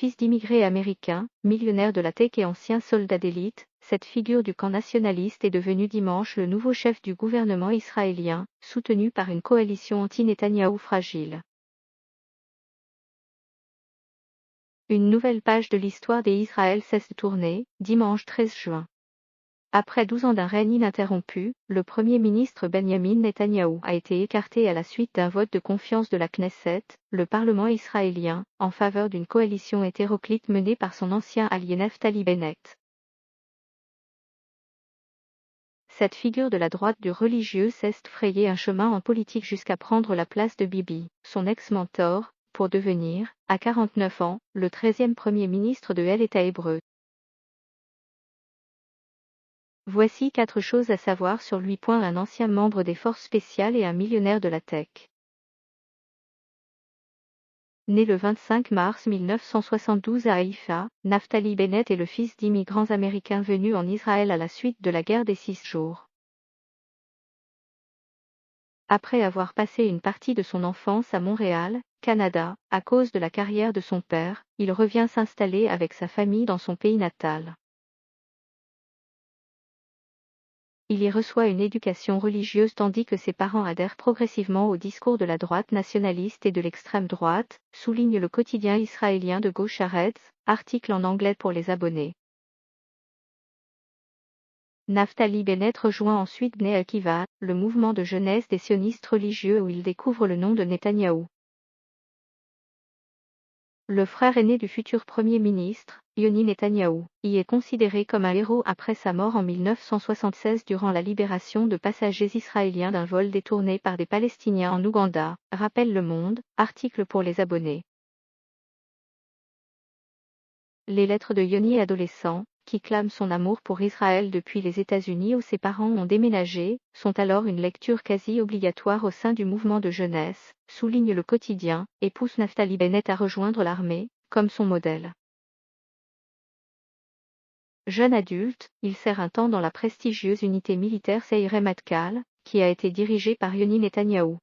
fils d'immigrés américains, millionnaire de la tech et ancien soldat d'élite, cette figure du camp nationaliste est devenue dimanche le nouveau chef du gouvernement israélien, soutenu par une coalition anti-Netanyahou fragile. Une nouvelle page de l'histoire d'Israël cesse de tourner, dimanche 13 juin. Après 12 ans d'un règne ininterrompu, le Premier ministre Benjamin Netanyahou a été écarté à la suite d'un vote de confiance de la Knesset, le Parlement israélien, en faveur d'une coalition hétéroclite menée par son ancien allié Naftali Bennett. Cette figure de la droite du religieux s'est frayé un chemin en politique jusqu'à prendre la place de Bibi, son ex-mentor, pour devenir, à 49 ans, le 13e Premier ministre de l'État hébreu. Voici 4 choses à savoir sur lui. Un ancien membre des forces spéciales et un millionnaire de la tech. Né le 25 mars 1972 à Haïfa, Naftali Bennett est le fils d'immigrants américains venus en Israël à la suite de la guerre des 6 jours. Après avoir passé une partie de son enfance à Montréal, Canada, à cause de la carrière de son père, il revient s'installer avec sa famille dans son pays natal. Il y reçoit une éducation religieuse tandis que ses parents adhèrent progressivement au discours de la droite nationaliste et de l'extrême droite, souligne le quotidien israélien de gauche Haaretz, article en anglais pour les abonnés. Naftali Bennett rejoint ensuite Bnei Akiva, le mouvement de jeunesse des sionistes religieux où il découvre le nom de Netanyahou. Le frère aîné du futur Premier ministre, Yoni Netanyahou, y est considéré comme un héros après sa mort en 1976 durant la libération de passagers israéliens d'un vol détourné par des Palestiniens en Ouganda, rappelle Le Monde, article pour les abonnés. Les lettres de Yoni adolescent, qui clame son amour pour Israël depuis les États-Unis où ses parents ont déménagé, sont alors une lecture quasi obligatoire au sein du mouvement de jeunesse, souligne le quotidien, et pousse Naftali Bennett à rejoindre l'armée, comme son modèle. Jeune adulte, il sert un temps dans la prestigieuse unité militaire Seirei Matkal, qui a été dirigée par Yoni Netanyahou.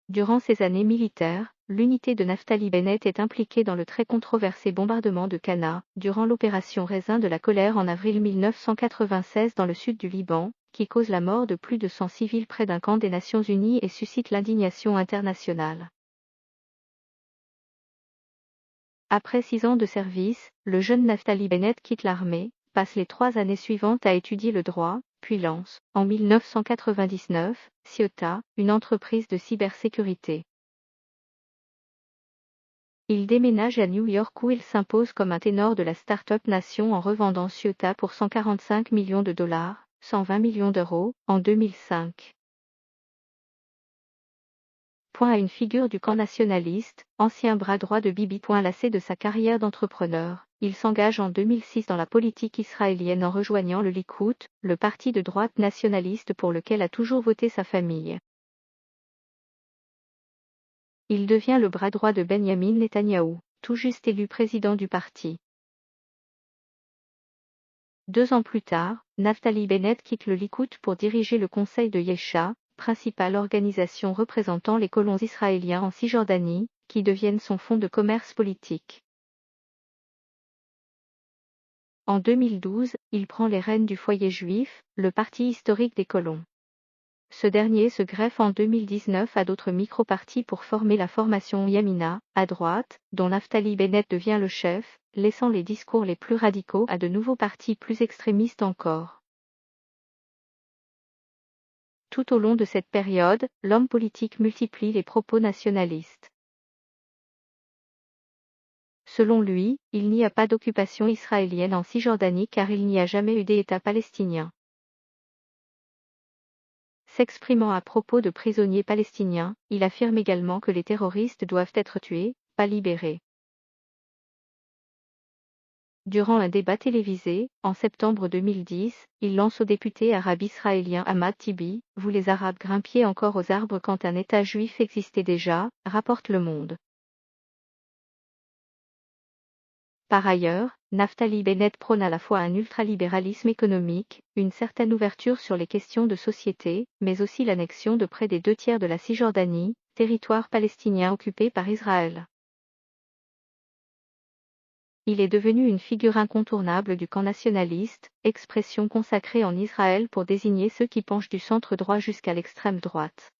Durant ces années militaires, l'unité de Naftali Bennett est impliquée dans le très controversé bombardement de Cana, durant l'opération Raisin de la colère en avril 1996 dans le sud du Liban, qui cause la mort de plus de 100 civils près d'un camp des Nations Unies et suscite l'indignation internationale. Après 6 ans de service, le jeune Naftali Bennett quitte l'armée, passe les 3 années suivantes à étudier le droit, puis lance, en 1999, Ciotat, une entreprise de cybersécurité. Il déménage à New York où il s'impose comme un ténor de la start-up nation en revendant Ciotat pour 145 millions de dollars, 120 millions d'euros, en 2005. À une figure du camp nationaliste, ancien bras droit de Bibi. Lassé de sa carrière d'entrepreneur, il s'engage en 2006 dans la politique israélienne en rejoignant le Likoud, le parti de droite nationaliste pour lequel a toujours voté sa famille. Il devient le bras droit de Benjamin Netanyahou, tout juste élu président du parti. 2 ans plus tard, Naftali Bennett quitte le Likoud pour diriger le Conseil de Yesha, principale organisation représentant les colons israéliens en Cisjordanie, qui deviennent son fonds de commerce politique. En 2012, il prend les rênes du Foyer juif, le parti historique des colons. Ce dernier se greffe en 2019 à d'autres micro-partis pour former la formation Yamina, à droite, dont Naftali Bennett devient le chef, laissant les discours les plus radicaux à de nouveaux partis plus extrémistes encore. Tout au long de cette période, l'homme politique multiplie les propos nationalistes. Selon lui, il n'y a pas d'occupation israélienne en Cisjordanie car il n'y a jamais eu d'État palestinien. S'exprimant à propos de prisonniers palestiniens, il affirme également que les terroristes doivent être tués, pas libérés. Durant un débat télévisé, en septembre 2010, il lance au député arabe israélien Ahmad Tibi, « Vous les Arabes grimpiez encore aux arbres quand un État juif existait déjà », rapporte Le Monde. Par ailleurs, Naftali Bennett prône à la fois un ultralibéralisme économique, une certaine ouverture sur les questions de société, mais aussi l'annexion de près des 2 tiers de la Cisjordanie, territoire palestinien occupé par Israël. Il est devenu une figure incontournable du camp nationaliste, expression consacrée en Israël pour désigner ceux qui penchent du centre droit jusqu'à l'extrême droite.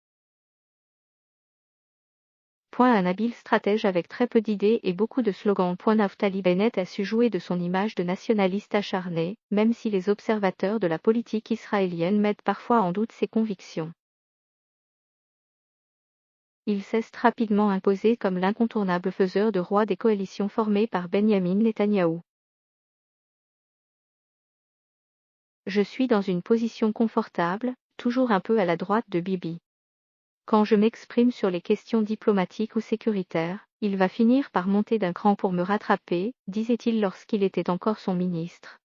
Un habile stratège avec très peu d'idées et beaucoup de slogans. Naftali Bennett a su jouer de son image de nationaliste acharné, même si les observateurs de la politique israélienne mettent parfois en doute ses convictions. Il s'est rapidement imposé comme l'incontournable faiseur de roi des coalitions formées par Benyamin Netanyahou. Je suis dans une position confortable, toujours un peu à la droite de Bibi. Quand je m'exprime sur les questions diplomatiques ou sécuritaires, il va finir par monter d'un cran pour me rattraper, disait-il lorsqu'il était encore son ministre.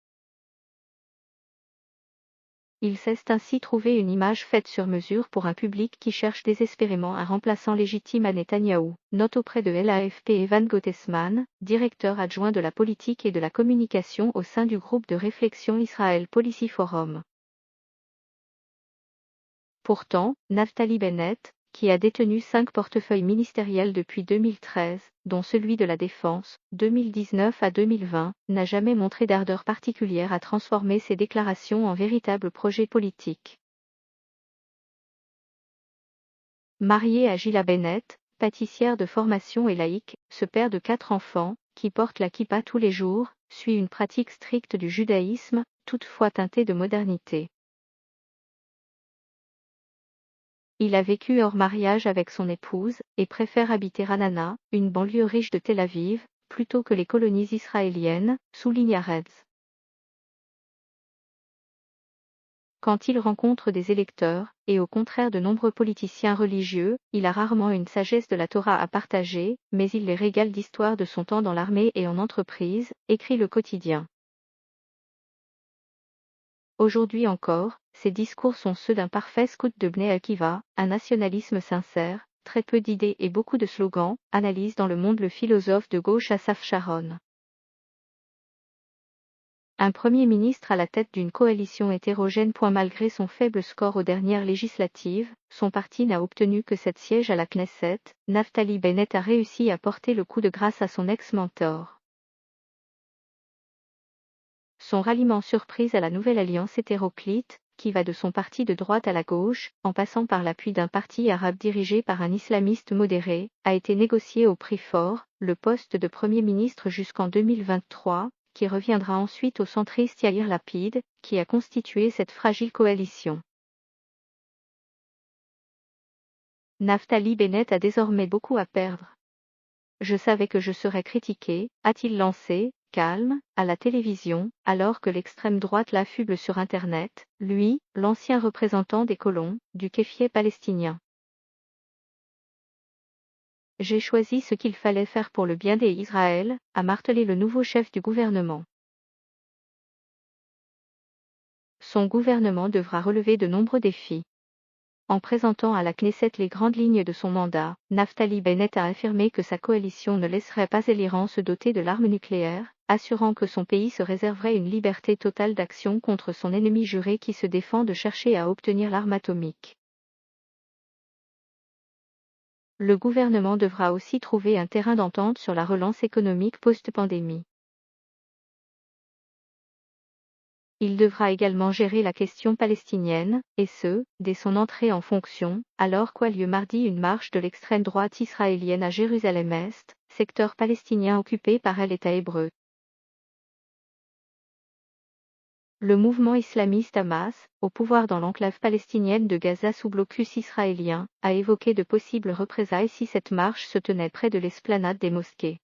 Il s'est ainsi trouvé une image faite sur mesure pour un public qui cherche désespérément un remplaçant légitime à Netanyahou, note auprès de l'AFP Evan Gottesman, directeur adjoint de la politique et de la communication au sein du groupe de réflexion Israel Policy Forum. Pourtant, Naftali Bennett, qui a détenu 5 portefeuilles ministériels depuis 2013, dont celui de la Défense, 2019 à 2020, n'a jamais montré d'ardeur particulière à transformer ses déclarations en véritables projets politiques. Marié à Gila Bennett, pâtissière de formation et laïque, ce père de 4 enfants, qui porte la kippa tous les jours, suit une pratique stricte du judaïsme, toutefois teintée de modernité. Il a vécu hors mariage avec son épouse, et préfère habiter Ra'anana, une banlieue riche de Tel Aviv, plutôt que les colonies israéliennes, souligne Haaretz. Quand il rencontre des électeurs, et au contraire de nombreux politiciens religieux, il a rarement une sagesse de la Torah à partager, mais il les régale d'histoires de son temps dans l'armée et en entreprise, écrit le quotidien. Aujourd'hui encore, ses discours sont ceux d'un parfait scout de Bnei Akiva, un nationalisme sincère, très peu d'idées et beaucoup de slogans, analyse dans Le Monde le philosophe de gauche Asaf Sharon. Un premier ministre à la tête d'une coalition hétérogène. Malgré son faible score aux dernières législatives, son parti n'a obtenu que 7 sièges à la Knesset. Naftali Bennett a réussi à porter le coup de grâce à son ex-mentor. Son ralliement surprise à la nouvelle alliance hétéroclite, qui va de son parti de droite à la gauche, en passant par l'appui d'un parti arabe dirigé par un islamiste modéré, a été négocié au prix fort, le poste de Premier ministre jusqu'en 2023, qui reviendra ensuite au centriste Yair Lapid, qui a constitué cette fragile coalition. Naftali Bennett a désormais beaucoup à perdre. Je savais que je serais critiqué, a-t-il lancé, calme, à la télévision, alors que l'extrême droite l'affuble sur Internet, lui, l'ancien représentant des colons, du kéfier palestinien. J'ai choisi ce qu'il fallait faire pour le bien des Israël, a martelé le nouveau chef du gouvernement. Son gouvernement devra relever de nombreux défis. En présentant à la Knesset les grandes lignes de son mandat, Naftali Bennett a affirmé que sa coalition ne laisserait pas l'Iran se doter de l'arme nucléaire, assurant que son pays se réserverait une liberté totale d'action contre son ennemi juré qui se défend de chercher à obtenir l'arme atomique. Le gouvernement devra aussi trouver un terrain d'entente sur la relance économique post-pandémie. Il devra également gérer la question palestinienne, et ce, dès son entrée en fonction, alors qu'a lieu mardi une marche de l'extrême droite israélienne à Jérusalem-Est, secteur palestinien occupé par l'État hébreu. Le mouvement islamiste Hamas, au pouvoir dans l'enclave palestinienne de Gaza sous blocus israélien, a évoqué de possibles représailles si cette marche se tenait près de l'esplanade des mosquées.